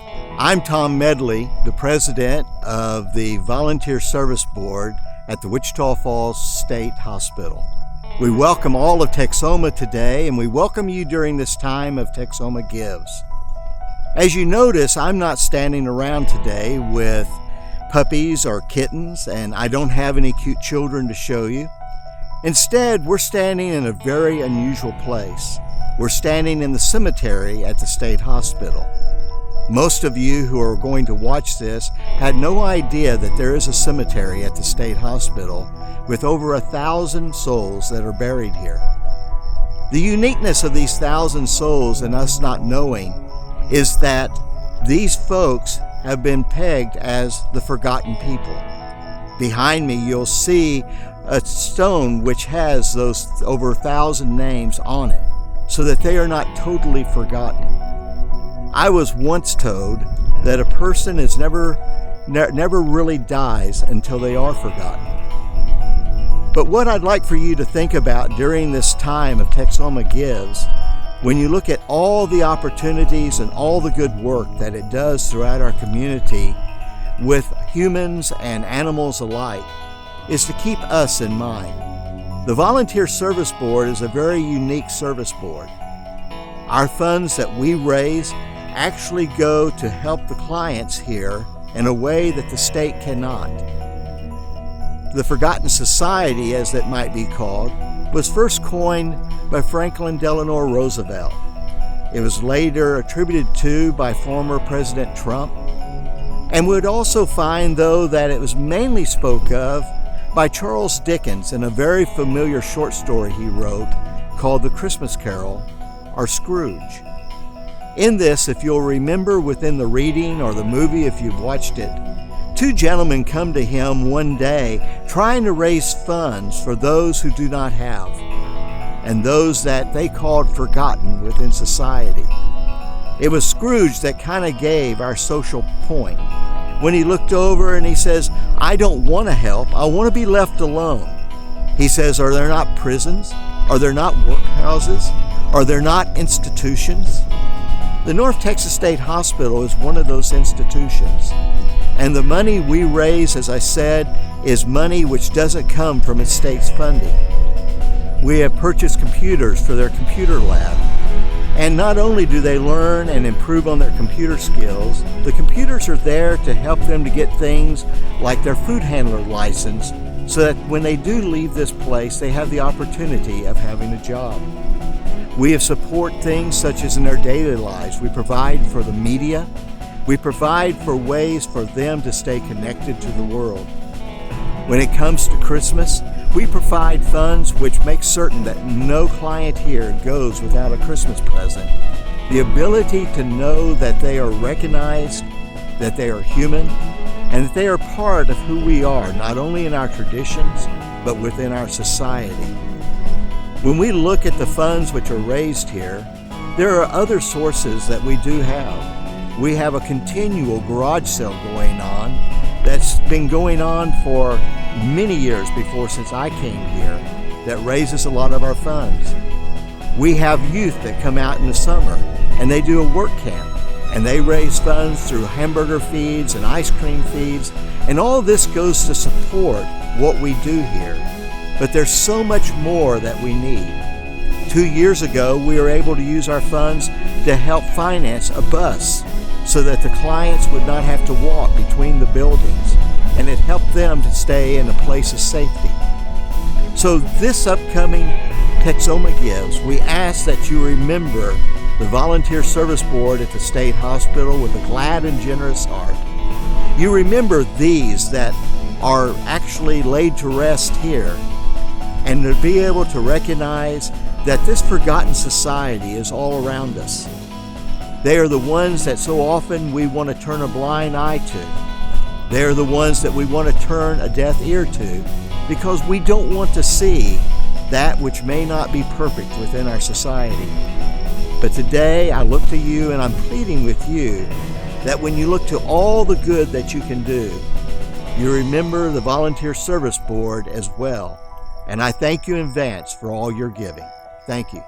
I'm Tom Medley, the president of the Volunteer Service Board at the Wichita Falls State Hospital. We welcome all of Texoma today, and we welcome you during this time of Texoma Gives. As you notice, I'm not standing around today with puppies or kittens, and I don't have any cute children to show you. Instead, we're standing in a very unusual place. We're standing in the cemetery at the state hospital. Most of you who are going to watch this had no idea that there is a cemetery at the state hospital with over 1,000 souls that are buried here. The uniqueness of these 1,000 souls and us not knowing is that these folks have been pegged as the forgotten people. Behind me, you'll see a stone which has those over 1,000 names on it, so that they are not totally forgotten. I was once told that a person is never really dies until they are forgotten. But what I'd like for you to think about during this time of Texoma Gives, when you look at all the opportunities and all the good work that it does throughout our community with humans and animals alike, is to keep us in mind. The Volunteer Service Board is a very unique service board. Our funds that we raise actually go to help the clients here in a way that the state cannot. The Forgotten Society, as it might be called, was first coined by Franklin Delano Roosevelt. It was later attributed to by former President Trump. And we'd also find, though, that it was mainly spoke of by Charles Dickens in a very familiar short story he wrote called The Christmas Carol, or Scrooge. In this, if you'll remember within the reading or the movie if you've watched it, two gentlemen come to him one day trying to raise funds for those who do not have, and those that they called forgotten within society. It was Scrooge that kind of gave our social point. When he looked over and he says, "I don't want to help, I want to be left alone." He says, "Are there not prisons? Are there not workhouses? Are there not institutions?" The North Texas State Hospital is one of those institutions. And the money we raise, as I said, is money which doesn't come from its state's funding. We have purchased computers for their computer lab. And not only do they learn and improve on their computer skills, the computers are there to help them to get things like their food handler license, so that when they do leave this place, they have the opportunity of having a job. We have support things such as in their daily lives. We provide for the media. We provide for ways for them to stay connected to the world. When it comes to Christmas, we provide funds which make certain that no client here goes without a Christmas present. The ability to know that they are recognized, that they are human, and that they are part of who we are, not only in our traditions, but within our society. When we look at the funds which are raised here, there are other sources that we do have. We have a continual garage sale going on that's been going on for many years since I came here, that raises a lot of our funds. We have youth that come out in the summer and they do a work camp, and they raise funds through hamburger feeds and ice cream feeds, and all this goes to support what we do here. But there's so much more that we need. 2 years ago, we were able to use our funds to help finance a bus so that the clients would not have to walk between the buildings, and it helped them to stay in a place of safety. So this upcoming Texoma Gives, we ask that you remember the Volunteer Service Board at the State Hospital with a glad and generous heart. You remember these that are actually laid to rest here, and to be able to recognize that this forgotten society is all around us. They are the ones that so often we want to turn a blind eye to. They are the ones that we want to turn a deaf ear to, because we don't want to see that which may not be perfect within our society. But today I look to you and I'm pleading with you that when you look to all the good that you can do, you remember the Volunteer Service Board as well. And I thank you in advance for all your giving. Thank you.